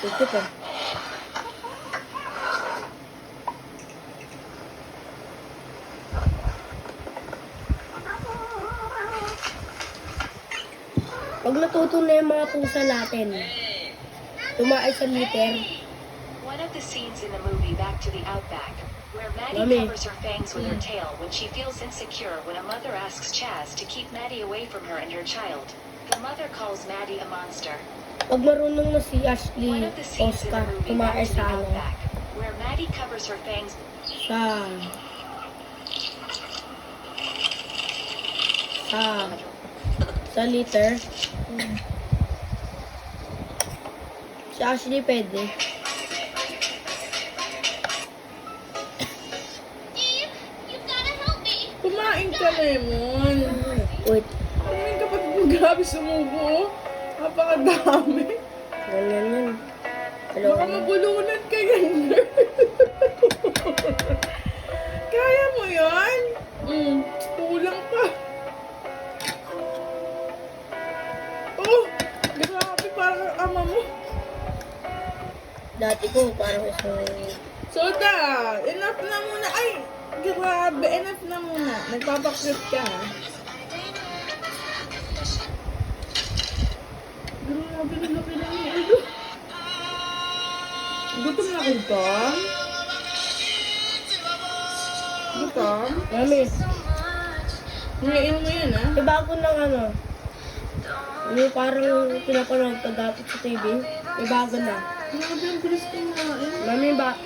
Ito pa. Pag natuto na yung mga pusa natin, tumaas sa liter. One of the scenes in the movie Back to the Outback, where Maddie Mami. covers her fangs with her tail when she feels insecure when a mother asks Chaz to keep Maddie away from her and her child. The mother calls Maddie a monster. Pag marunong na si One Ashley of the scenes in the Oscar, movie tumaas Back to the sa ano, Outback, where Maddie covers her fangs sa liter. Si Ashley pwede. Kumain ka, Lemon. Wait, Kumain ka pati mo, grabe sumubo. Napakadami. ganyan yan. Hello. Baka mabulunan ka yan, girl. Kaya mo yan? Kulang pa. Oh, grabe, parang ama mo. Dati ko parang isang... Soda, enough na muna. Ay, grabe, enough na muna. Nagpapakrip ka, ha? Grabe, nalaki na yung ulo. Gutom na kayo ka? Gutom? Mami, Ngayon mo yan, ha? may bago ng ano. May parang pinapanood ko dapat sa TV. May bago na. Grabe, ang bilis kumain. Mami, may bago